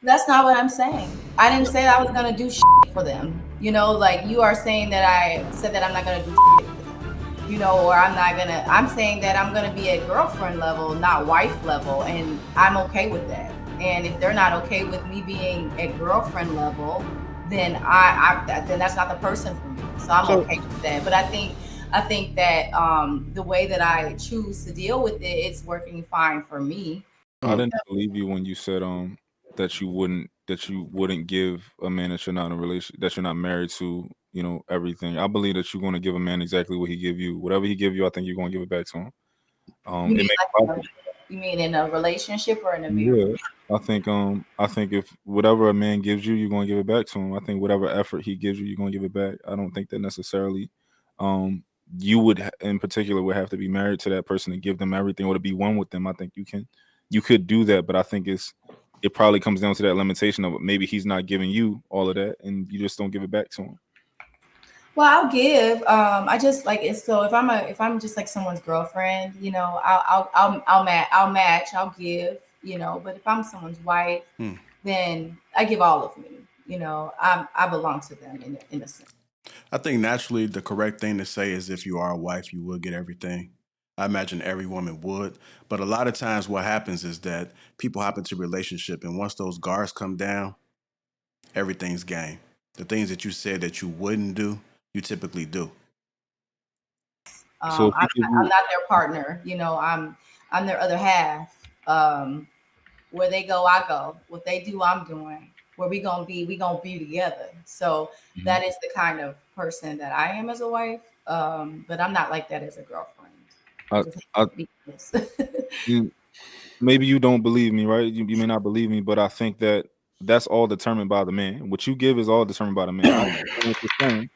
That's not what I'm saying. I didn't say I was gonna do shit for them. You know, like you are saying that I said that I'm not gonna do shit for them. You know, or I'm not gonna. I'm saying that I'm gonna be at girlfriend level, not wife level, and I'm okay with that. And if they're not okay with me being at girlfriend level, then then that's not the person for me. So I'm So okay with that. But I think that the way that I choose to deal with it, it's working fine for me. I um, didn't believe you when you said that you wouldn't give a man that you're not in a relation that you're not married to, everything. I believe that you're going to give a man exactly what he give you. Whatever he give you, I think you're going to give it back to him. You It mean makes like you mean in a relationship or in a marriage? Yeah. I think if whatever a man gives you, you're gonna give it back to him. I think whatever effort he gives you, you're gonna give it back. I don't think that necessarily um you in particular would have to be married to that person to give them everything or to be one with them. I think you could do that, but I think it probably comes down to that limitation of maybe he's not giving you all of that and you just don't give it back to him. Well, I'll give. I just like it. So if I'm just like someone's girlfriend, you know, I'll match. I'll give. You know, but if I'm someone's wife, Hmm. then I give all of me. You know, I belong to them in a sense. I think naturally the correct thing to say is if you are a wife, you will get everything. I imagine every woman would. But a lot of times what happens is that people hop into a relationship and once those guards come down, everything's game. The things that you said that you wouldn't do, you typically do. So if he give I'm you not their partner. You know, I'm their other half. Um, where they go, I go. What they do, I'm doing. Where we gonna be together. So Mhm. that is the kind of person that I am as a wife. But I'm not like that as a girlfriend. I I, just I hate to be honest. you- maybe you don't believe me, right? You may not believe me, but I think that that's all determined by the man. What you give is all determined by the man. I understand what you're saying.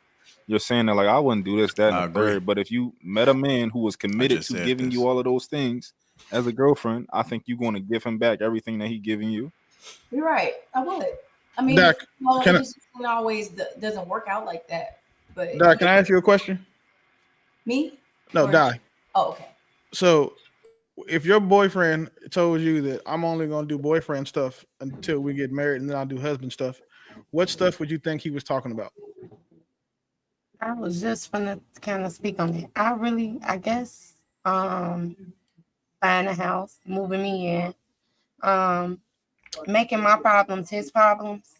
You're saying that like I wouldn't do this, that, and I the agree. third. But if you met a man who was I committed just to said giving you this. all of those things as a girlfriend, I think you're going to give him back everything that he giving you. You're right. I would. I mean, but Doc, well, it can I, just always doesn't work out like that. But Doc, yeah, can I ask you a question? me No, or Doc. oh, okay. So if your boyfriend told you that I'm only gonna do boyfriend stuff until we get married and then I'll do husband stuff, what stuff would you think he was talking about? I was just gonna kind of speak on it. I guess, buying a house, moving me in, um, making my problems his problems,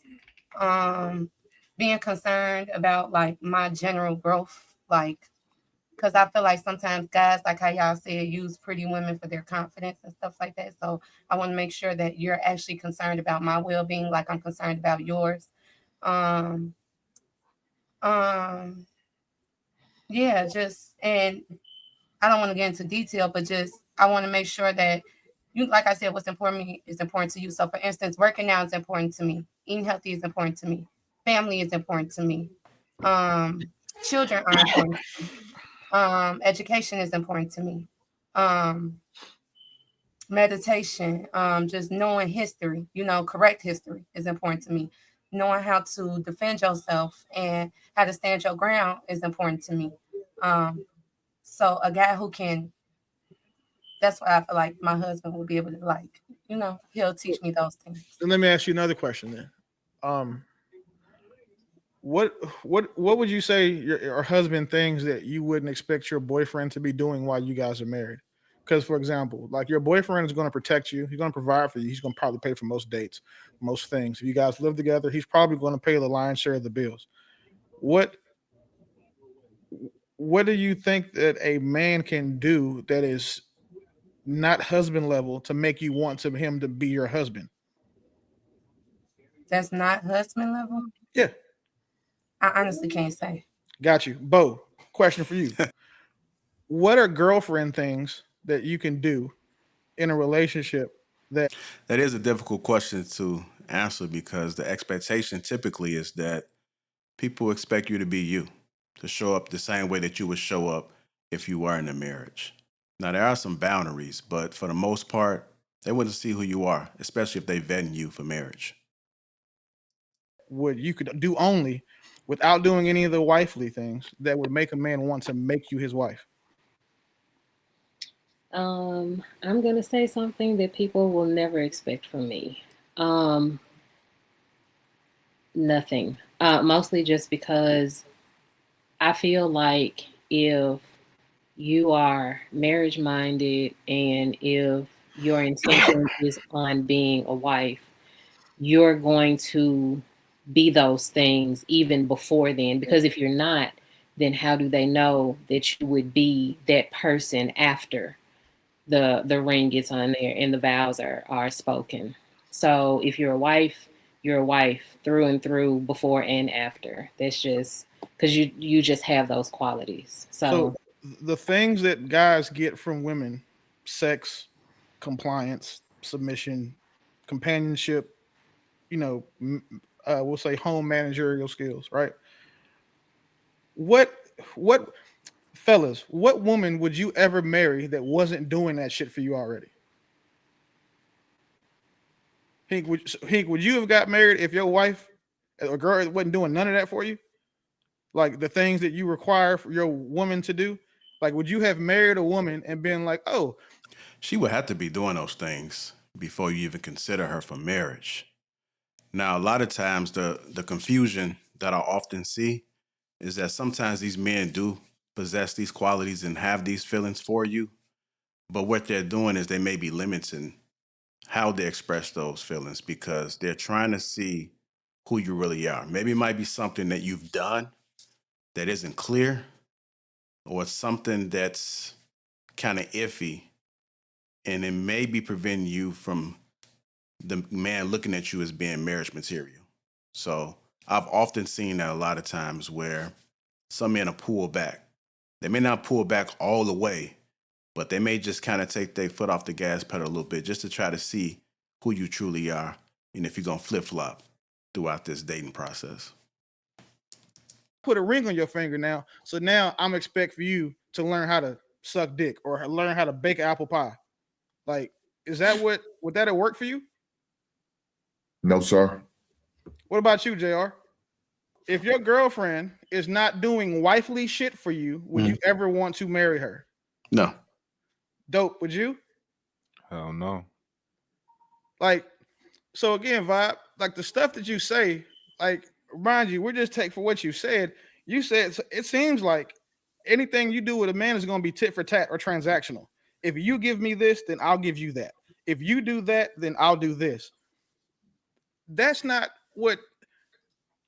um, being concerned about like my general growth, like because I feel like sometimes guys, like how y'all said, use pretty women for their confidence and stuff like that. So I want to make sure that you're actually concerned about my well being, like I'm concerned about yours. Um, um, yeah, just and I don't want to get into detail, but just I want to make sure that you, like I said, what's important to me is important to you. So, for instance, working out is important to me. Eating healthy is important to me. Family is important to me. Um, children are important to me. Education is important to me. Um, meditation, just knowing history, correct history is important to me. Knowing how to defend yourself and how to stand your ground is important to me. Um, so a guy who can, that's why I feel like my husband will be able to he'll teach me those things. Then let me ask you another question then. Um, what what would you say your husband things that you wouldn't expect your boyfriend to be doing while you guys are married? Because for example, like your boyfriend is going to protect you, he's going to provide for you, he's going to probably pay for most dates, most things. If you guys live together, he's probably going to pay the lion's share of the bills. What what do you think that a man can do that is not husband level to make you want him to be your husband? That's not husband level. Yeah, I honestly can't say. got you. Bo, question for you. What are girlfriend things that you can do in a relationship that That is a difficult question to answer because the expectation typically is that people expect you to be you, to show up the same way that you would show up if you were in a marriage. Now, there are some boundaries, but for the most part, they want to see who you are, especially if they're vetting you for marriage. would you could do only without doing any of the wifely things that would make a man want to make you his wife? I'm gonna say something that people will never expect from me. Um, Nothing. Mostly just because I feel like if you are marriage minded and if your intention is on being a wife, you're going to be those things even before then. Because if you're not, then how do they know that you would be that person after the ring gets on there and the vows are spoken? So if you're a wife through and through, before and after. That's just because you just have those qualities. So So the things that guys get from women, sex, compliance, submission, companionship, we'll say home managerial skills, right? What what fellas, what woman would you ever marry that wasn't doing that shit for you already? Hink, would you have got married if your wife or girl wasn't doing none of that for you? Like the things that you require for your woman to do? Like, would you have married a woman and been like, oh, She would have to be doing those things before you even consider her for marriage. Now, a lot of times, the confusion that I often see is that sometimes these men do possess these qualities and have these feelings for you, but what they're doing is they may be limiting how they express those feelings because they're trying to see who you really are. Maybe it might be something that you've done that isn't clear, or it's something that's kind of iffy, and it may be preventing you from the man looking at you as being marriage material. So I've often seen that a lot of times where some men will pull back. They may not pull back all the way, but they may just kind of take their foot off the gas pedal a little bit just to try to see who you truly are and if you're going to flip flop throughout this dating process. put a ring on your finger now, so now I'm expect for you to learn how to suck dick or learn how to bake apple pie. Like, is that what would that have worked for you? No, sir. What about you, JR? If your girlfriend is not doing wifely shit for you, would you ever want to marry her? No. Dope, would you? Hell no. Like, so again, vibe, like the stuff that you say, like, remind you, we're just take for what you said. You said it seems like anything you do with a man is going to be tit for tat or transactional. If you give me this, then I'll give you that. If you do that, then I'll do this. That's not what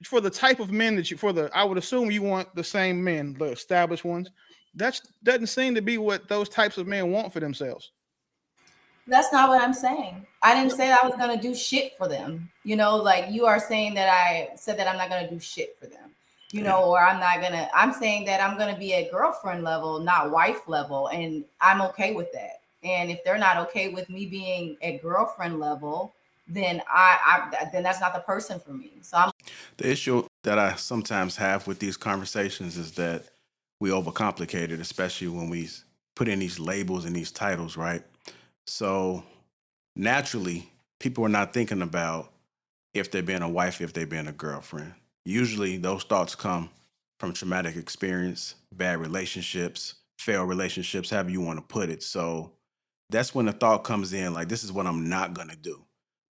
for the type of men that you for the I would assume you want the same men, the established ones. That doesn't seem to be what those types of men want for themselves. That's not what I'm saying. I didn't say that I was gonna do shit for them. Like you are saying that I said that I'm not gonna do shit for them. Or I'm not gonna. I'm saying that I'm gonna be at girlfriend level, not wife level, and I'm okay with that. And if they're not okay with me being at girlfriend level, then then that's not the person for me. So I'm The issue that I sometimes have with these conversations is that we overcomplicate it, especially when we put in these labels and these titles, right? So naturally, people are not thinking about if they're being a wife, if they're being a girlfriend. Usually, those thoughts come from traumatic experience, bad relationships, failed relationships, however you want to put it. So that's when the thought comes in like, this is what I'm not going to do.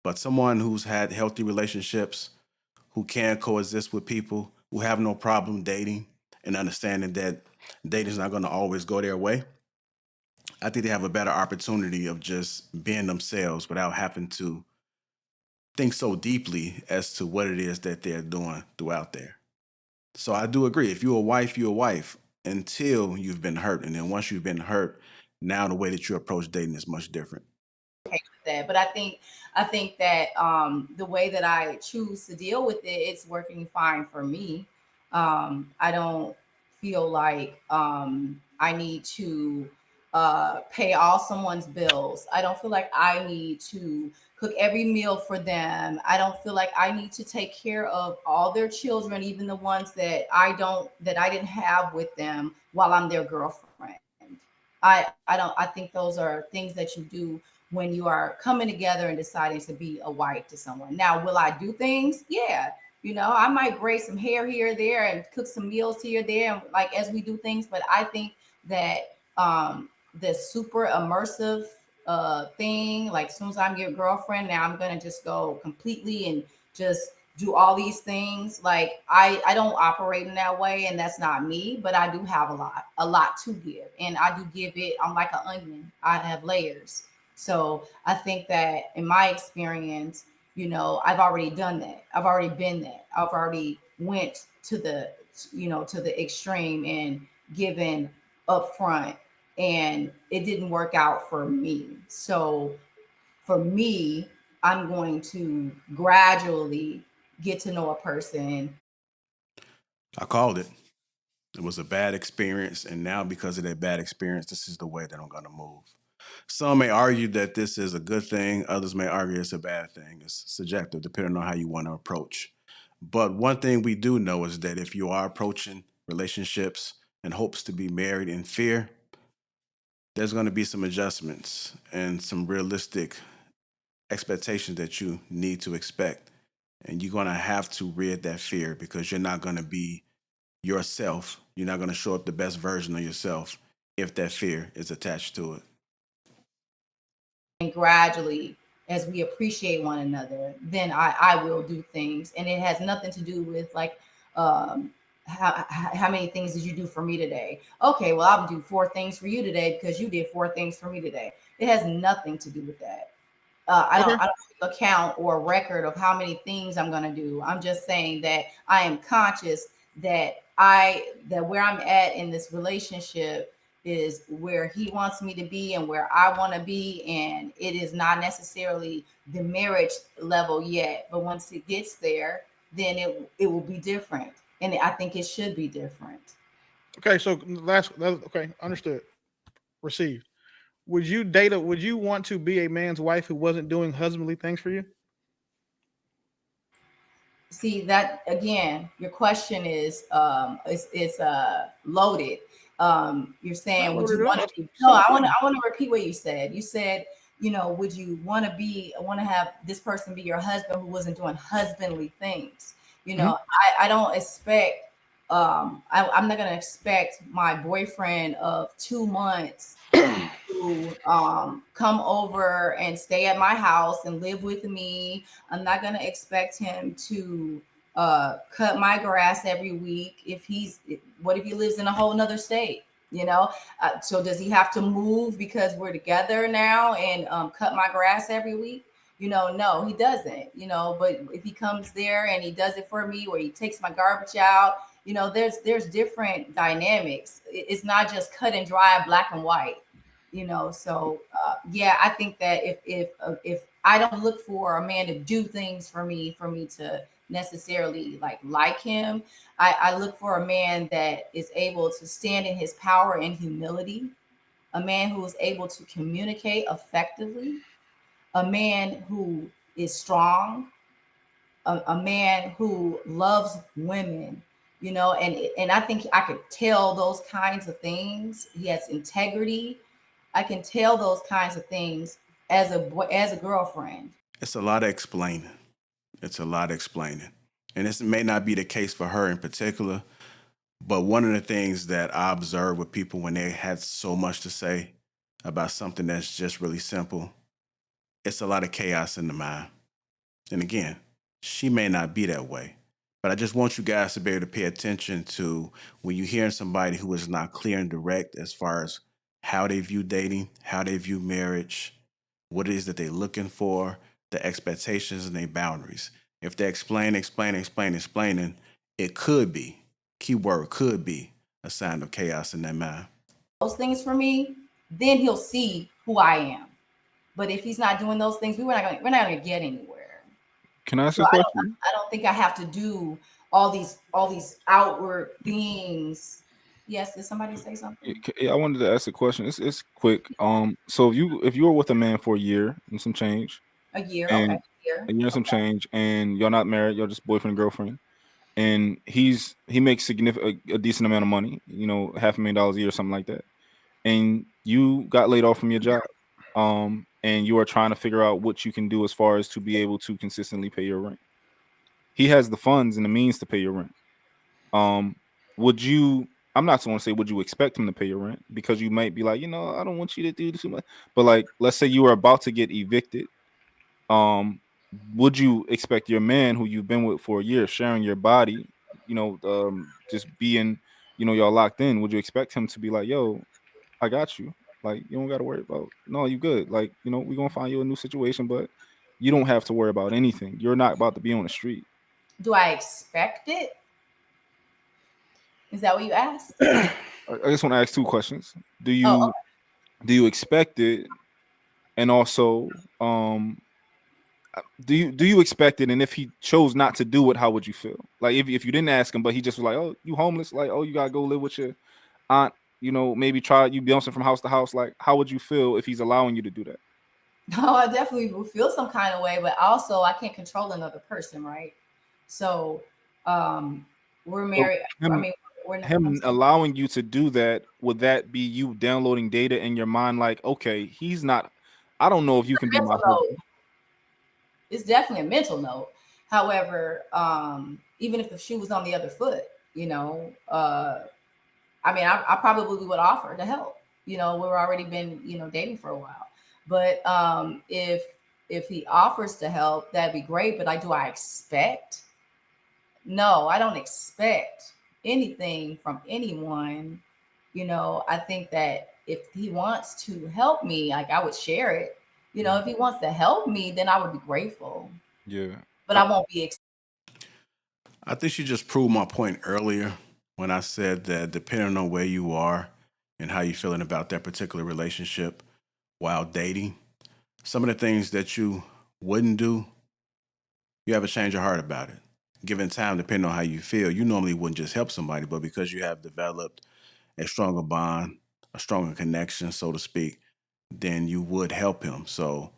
But someone who's had healthy relationships, who can coexist with people, who have no problem dating and understanding that dating is not going to always go their way, I think they have a better opportunity of just being themselves without having to think so deeply as to what it is that they're doing throughout there. So I do agree. If you're a wife, you're a wife until you've been hurt. And then once you've been hurt, now the way that you approach dating is much different. that. But I think that the way that I choose to deal with it, it's working fine for me. I don't feel like I need to pay all someone's bills. I don't feel like I need to cook every meal for them. I don't feel like I need to take care of all their children, even the ones that I didn't have with them while I'm their girlfriend. I think those are things that you do when you are coming together and deciding to be a wife to someone. Now, will I do things? Yeah. I might braid some hair here or there and cook some meals here or there, and like as we do things. But I think that the super immersive thing, like as soon as I'm your girlfriend, now I'm gonna just go completely and just do all these things. Like I don't operate in that way, and that's not me, but I do have a lot to give, and I do give it. I'm like an onion. I have layers. So I think that in my experience, I've already done that. I've already been that. I've already went to the to the extreme and given upfront, and it didn't work out for me. So for me, I'm going to gradually get to know a person. I called it. It was a bad experience, and now because of that bad experience, this is the way that I'm going to move. Some may argue that this is a good thing. Others may argue it's a bad thing. It's subjective, depending on how you want to approach. But one thing we do know is that if you are approaching relationships and hopes to be married in fear, there's going to be some adjustments and some realistic expectations that you need to expect. And you're going to have to rid that fear because you're not going to be yourself. You're not going to show up the best version of yourself if that fear is attached to it. And gradually, as we appreciate one another, then I will do things. And it has nothing to do with like, how many things did you do for me today? Okay, well, I'll do 4 things for you today because you did 4 things for me today. It has nothing to do with that. I don't keep account or record of how many things I'm going to do. I'm just saying that I am conscious that where I'm at in this relationship is where he wants me to be and where I want to be, and it is not necessarily the marriage level yet, but once it gets there, then it will be different, and I think it should be different. Okay, so okay, understood, received. Would you want to be a man's wife who wasn't doing husbandly things for you? See that again, your question is loaded. You're Not saying, would loaded you at all. want That's to? a No, simple I question. want to repeat what you said. You said, would you want to have this person be your husband who wasn't doing husbandly things? I don't expect. I'm not gonna expect my boyfriend of 2 months to come over and stay at my house and live with me. I'm not going to expect him to cut my grass every week. What if he lives in a whole nother state? So does he have to move because we're together now and cut my grass every week? No, he doesn't. But if he comes there and he does it for me, or he takes my garbage out, there's different dynamics. It's not just cut and dry, black and white. So yeah, I think that if I don't look for a man to do things for me to necessarily like him, I look for a man that is able to stand in his power and humility, a man who is able to communicate effectively, a man who is strong, a man who loves women, and I think I could tell those kinds of things. He has integrity. I can tell those kinds of things as a girlfriend. It's a lot of explaining. It's a lot of explaining. And this may not be the case for her in particular, but one of the things that I observe with people when they had so much to say about something that's just really simple, it's a lot of chaos in the mind. And again, she may not be that way. But I just want you guys to be able to pay attention to when you're hearing somebody who is not clear and direct as far as how they view dating, how they view marriage, what it is that they're looking for, the expectations and their boundaries. If they explaining, it could be, keyword could be, a sign of chaos in their mind. Those things for me, then he'll see who I am. But if he's not doing those things, we're not gonna get anywhere. Can I ask So a question? I don't think I have to do all these outward things. Yes, did somebody say something? I wanted to ask a question. It's quick. So if you were with a man for a year and some change, A year, okay, and a year. a year and some Okay. change, and you're not married, you're just boyfriend and girlfriend, and he makes significant a decent amount of money, $500,000 a year or something like that, and you got laid off from your job, and you are trying to figure out what you can do as far as to be able to consistently pay your rent. He has the funds and the means to pay your rent. Would you? I'm not going to say would you expect him to pay your rent, because you might be like, I don't want you to do too much. But like, let's say you are about to get evicted. would you expect your man who you've been with for a year, sharing your body, just being, y'all locked in, would you expect him to be like, yo, I got you? Like, you don't got to worry about, no, you good. Like, we're going to find you a new situation, but you don't have to worry about anything. You're not about to be on the street. Do I expect it? Is that what you asked? I just want to ask two questions. Do Oh, you expect it? And also, do you expect it? And if he chose not to do it, how would you feel? Like if you didn't ask him, but he just was like, oh, you homeless? Like, oh, you gotta go live with your aunt, maybe try you bouncing from house to house. Like, how would you feel if he's allowing you to do that? no, I definitely will feel some kind of way, but also I can't control another person, right? So, we're So married. I him mean, we're not. I'm him sorry. allowing you to do that, would that be you downloading data in your mind? Like, okay, he's not. I don't know if you can be my Mental note. husband. It's definitely a mental note. However, even if the shoe was on the other foot, you know, I mean, I probably would offer to help. We've already been, dating for a while. But if he offers to help, that'd be great. But do I expect? No, I don't expect anything from anyone. I think that if he wants to help me, like I would share it. If he wants to help me, then I would be grateful. Yeah. But I won't be. I think you just proved my point earlier when I said that depending on where you are and how you're feeling about that particular relationship while dating, some of the things that you wouldn't do, you have a change of heart about it. Given time, depending on how you feel, you normally wouldn't just help somebody, but because you have developed a stronger bond, a stronger connection, so to speak, then you would help him. So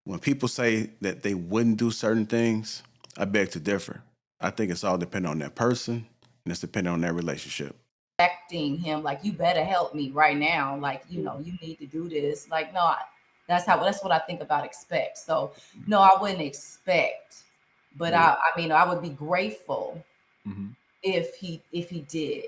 when people say that they wouldn't do certain things, I beg to differ. I think it's all dependent on that person and it's dependent on that relationship. Expecting him like, you better help me right now, like, you need to do this, like, no, that's what I think about expect. So no, I wouldn't expect, but Yeah. I mean, I would be grateful Mm-hmm. if he did.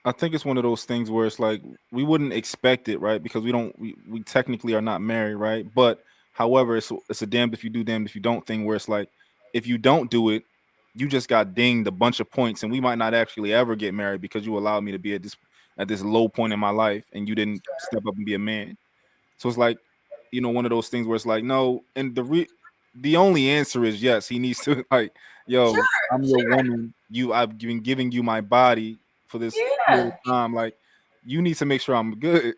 I think it's one of those things where it's like we wouldn't expect it, right? Because we technically are not married, right? But however, it's a damned if you do, damned if you don't thing where it's like if you don't do it, you just got dinged a bunch of points, and we might not actually ever get married because you allowed me to be at this low point in my life, and you didn't step up and be a man. So it's like, one of those things where it's like, no, and the only answer is yes. He needs to like, Sure, yo, I'm your sure. woman. I've been giving you my body for this period Yeah, of time. Like, you need to make sure I'm good.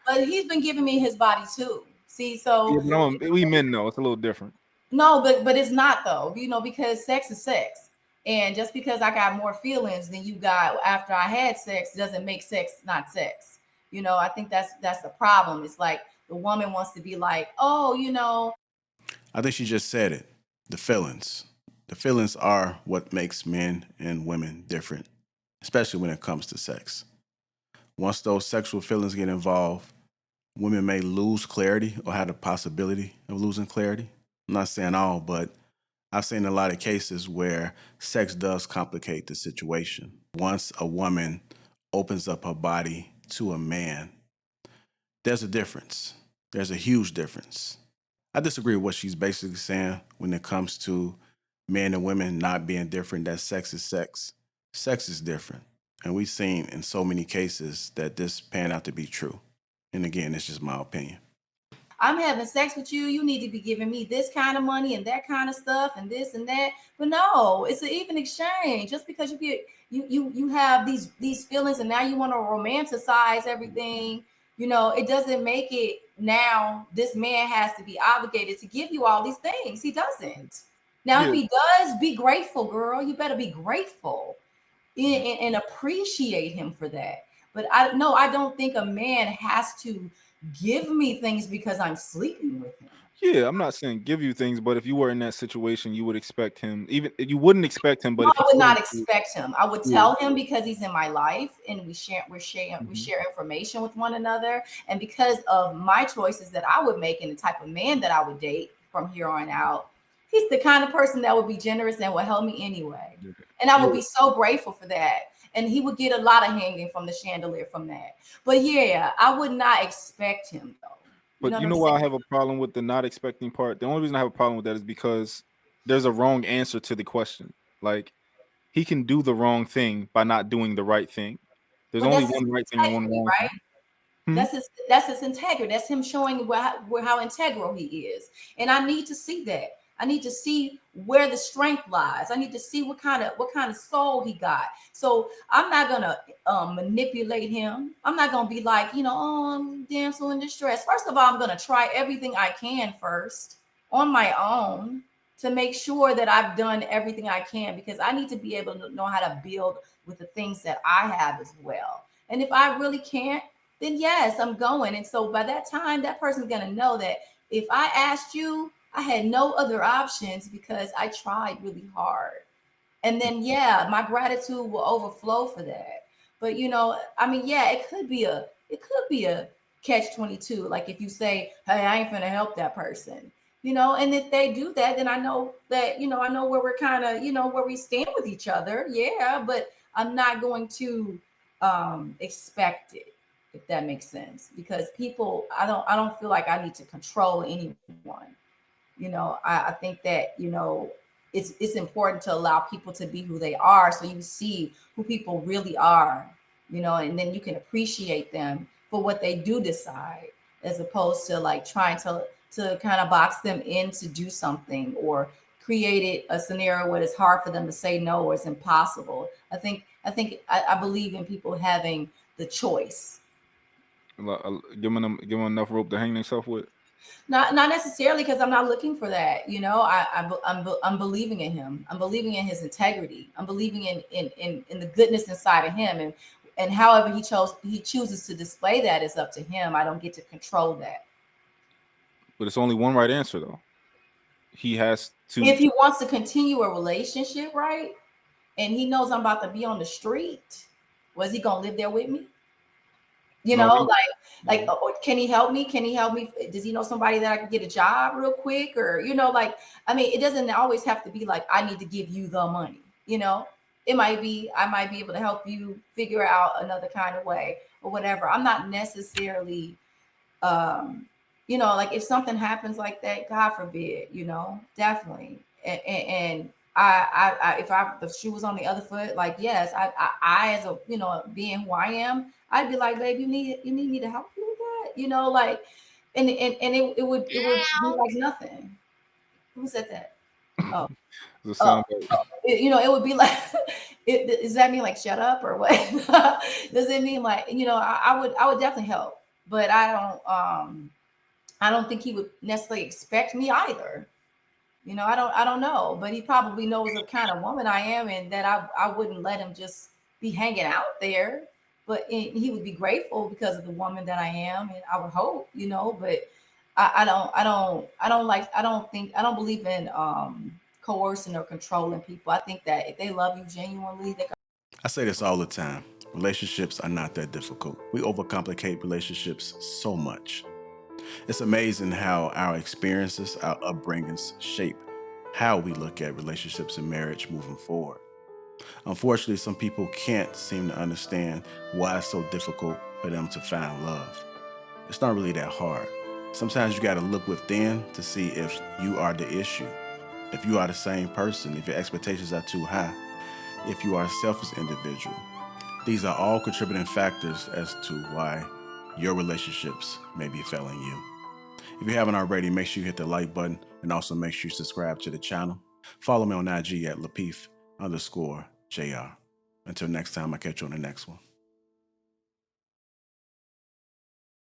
but he's been giving me his body too. See, so Yeah, but we men know it's a little different. no, but it's not though, because sex is sex. And just because I got more feelings than you got after I had sex doesn't make sex not sex. I think that's the problem. It's like the woman wants to be like, oh, I think she just said it. The feelings. The feelings are what makes men and women different, especially when it comes to sex. Once those sexual feelings get involved, women may lose clarity or have the possibility of losing clarity. I'm not saying all, but I've seen a lot of cases where sex does complicate the situation. Once a woman opens up her body to a man, there's a difference. There's a huge difference. I disagree with what she's basically saying when it comes to men and women not being different, that sex is sex. Sex is different. And we've seen in so many cases that this panned out to be true. And again, it's just my opinion. I'm having sex with you. You need to be giving me this kind of money and that kind of stuff and this and that. But no, it's an even exchange. Just because you have these feelings and now you want to romanticize everything, it doesn't make it now this man has to be obligated to give you all these things. He doesn't. Now, if Yeah, he does, be grateful, girl. You better be grateful and appreciate him for that. But I don't think a man has to give me things because I'm sleeping with him. yeah. I'm not saying give you things, but if you were in that situation, you would expect him. Even you wouldn't expect him, but No, if I he would told not you, expect him. I would yeah. tell him because he's in my life and we Mhm. share information with one another. And because of my choices that I would make and the type of man that I would date from here on out, he's the kind of person that would be generous and would help me anyway. Yeah. And I would Yeah. be so grateful for that. And he would get a lot of hanging from the chandelier from that. But yeah, I would not expect him though. But you know why I have a problem with the not expecting part? The only reason I have a problem with that is because there's a wrong answer to the question. Like, he can do the wrong thing by not doing the right thing. There's only one right thing and one wrong right? thing. That's his integrity. That's him showing how integral he is. And I need to see that. I need to see where the strength lies. I need to see what kind of soul he got. So I'm not gonna manipulate him. I'm not gonna be like, oh, I'm damsel in distress. First of all, I'm gonna try everything I can first on my own to make sure that I've done everything I can, because I need to be able to know how to build with the things that I have as well. And if I really can't, then yes, I'm going. And so by that time, that person's going to know that if I asked you, I had no other options because I tried really hard. And then, yeah, my gratitude will overflow for that. But, yeah, it could be a catch-22. Like if you say, hey, I ain't finna help that person, and if they do that, then I know that, I know where we're kind of, where we stand with each other. Yeah. But I'm not going to expect it, if that makes sense, because people, I don't feel like I need to control anyone. I think that, it's important to allow people to be who they are, so you see who people really are, and then you can appreciate them for what they do decide, as opposed to like trying to kind of box them in to do something, or created a scenario where it's hard for them to say no, or it's impossible. I believe in people having the choice. Give them enough rope to hang themselves with. Not necessarily, because I'm not looking for that. I'm believing in him. I'm believing in his integrity. I'm believing in the goodness inside of him, and however he chooses to display that is up to him. I don't get to control that. But it's only one right answer, though. He has to. If he wants to continue a relationship, right, and he knows I'm about to be on the street, was he gonna live there with me? Or can he help me? Does he know somebody that I can get a job real quick? Or, it doesn't always have to be like, I need to give you the money. It might be, I might be able to help you figure out another kind of way or whatever. I'm not necessarily, like if something happens like that, God forbid, definitely. And if the shoe was on the other foot, like, yes, I as a, being who I am, I'd be like, babe, you need me to help you with that, like, and it would be like nothing. Who said that? Oh, it would be like, does that mean like shut up or what? Does it mean like, I would definitely help, but I don't think he would necessarily expect me either. I don't know, but he probably knows the kind of woman I am, and that I wouldn't let him just be hanging out there. But he would be grateful because of the woman that I am, and I would hope, but I don't believe in coercing or controlling people. I think that if they love you genuinely, I say this all the time. Relationships are not that difficult. We overcomplicate relationships so much. It's amazing how our experiences, our upbringings shape how we look at relationships and marriage moving forward. Unfortunately, some people can't seem to understand why it's so difficult for them to find love. It's not really that hard. Sometimes you got to look within to see if you are the issue, if you are the same person, if your expectations are too high, if you are a selfish individual. These are all contributing factors as to why your relationships may be failing you. If you haven't already, make sure you hit the like button, and also make sure you subscribe to the channel. Follow me on IG at Lapeef_JR. Until next time, I'll catch you on the next one.